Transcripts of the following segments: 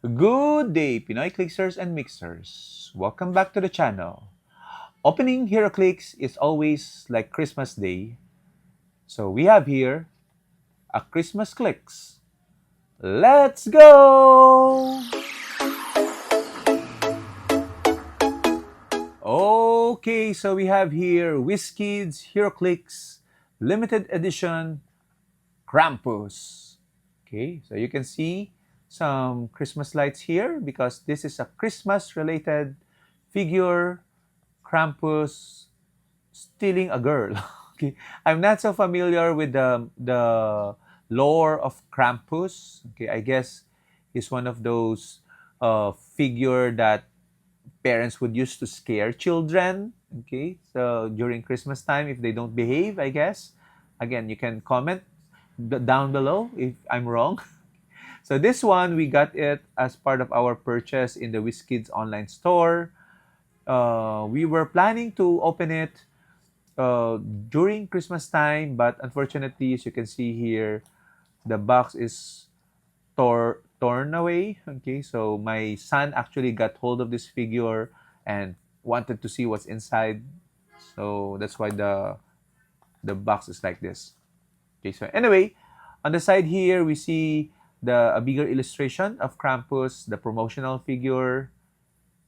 Good day, Pinoy Clixers and Mixers. Welcome back to the channel. Opening Heroclix is always like Christmas Day. So we have here a Christmas Clix. Let's go! Okay, so we have here WizKids Heroclix limited edition Krampus. Okay, so you can see some Christmas lights here because this is a Christmas related figure Krampus stealing a girl. Okay, I'm not so familiar with the lore of Krampus. Okay, I guess he's one of those figure that parents would use to scare children. Okay, so during Christmas time, if they don't behave, I guess. Again, you can comment down below if I'm wrong. So this one, we got it as part of our purchase in the WizKids online store. We were planning to open it during Christmas time, but unfortunately, as you can see here, the box is torn away. Okay, so my son actually got hold of this figure and wanted to see what's inside. So that's why the box is like this. Okay, so anyway, on the side here we see a bigger illustration of Krampus, the promotional figure.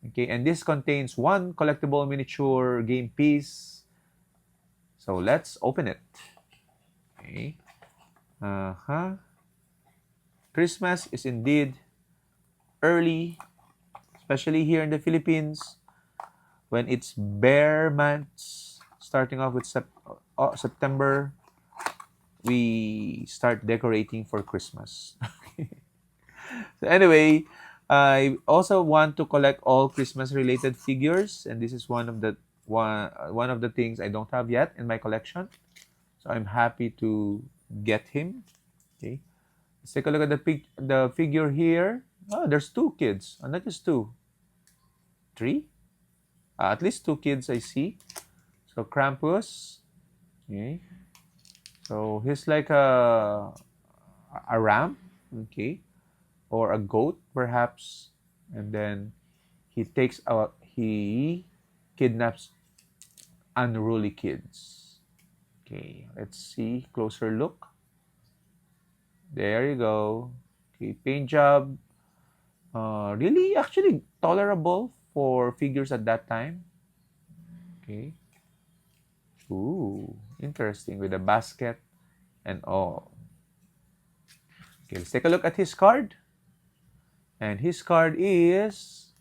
Okay, and this contains one collectible miniature game piece. So let's open it. Okay. Uh-huh. Christmas is indeed early, especially here in the Philippines, when it's bare months, starting off with September, we start decorating for Christmas. So anyway, I also want to collect all Christmas related figures, and this is one of the things I don't have yet in my collection. So I'm happy to get him. Okay, let's take a look at the figure here. Oh, there's two kids, not just two, three. At least two kids I see. So Krampus. Okay. So he's like a ram. Okay. Or a goat perhaps, and then he kidnaps unruly kids. Okay, let's see closer look. There you go. Okay, paint job. Really actually tolerable for figures at that time. Okay. Ooh, interesting with a basket and all. Okay, let's take a look at his card. And his card is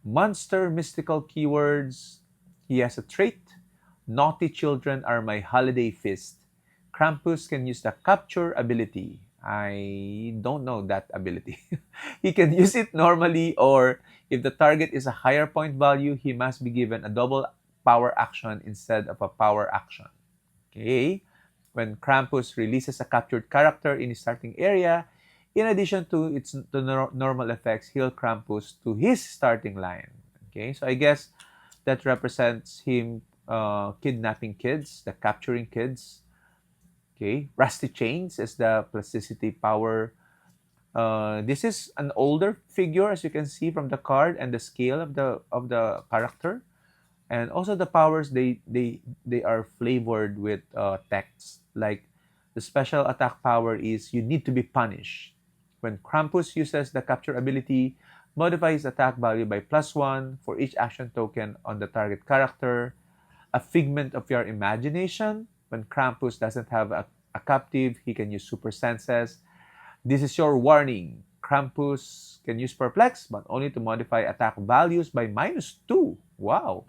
Monster Mystical Keywords. He has a trait. Naughty children are my holiday feast. Krampus can use the capture ability. I don't know that ability. He can use it normally, or if the target is a higher point value, he must be given a double power action instead of a power action. Okay? When Krampus releases a captured character in his starting area, in addition to normal effects, heal Krampus to his starting line. Okay, so I guess that represents him kidnapping kids, the capturing kids. Okay, Rusty Chains is the plasticity power. This is an older figure, as you can see from the card and the scale of the character, and also the powers they are flavored with text. Like the special attack power is you need to be punished. When Krampus uses the capture ability, modify his attack value by +1 for each action token on the target character. A figment of your imagination. When Krampus doesn't have a captive, he can use super senses. This is your warning. Krampus can use perplex, but only to modify attack values by -2. Wow.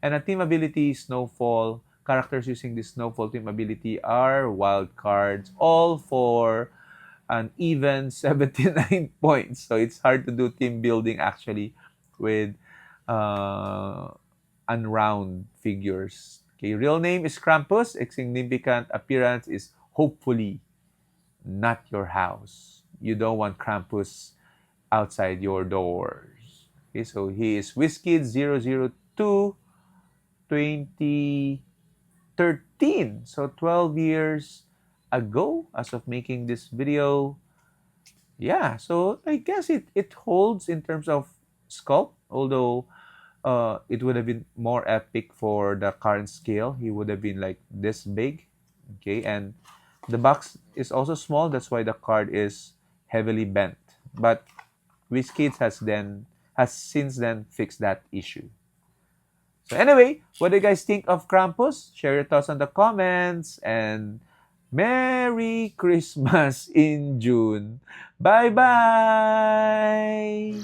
And a team ability, Snowfall. Characters using this Snowfall team ability are wild cards, all for an even 79 points. So it's hard to do team building actually with unround figures. Okay, real name is Krampus. Significant appearance is hopefully not your house. You don't want Krampus outside your doors. Okay, so he is WizKid002 2013. So 12 years ago, as of making this video, Yeah, so I guess it holds in terms of sculpt, although it would have been more epic for the current scale. He would have been like this big. Okay, and the box is also small. That's why the card is heavily bent. But WizKids has since then fixed that issue. So anyway, what do you guys think of Krampus? Share your thoughts on the comments and Merry Christmas in June. Bye bye.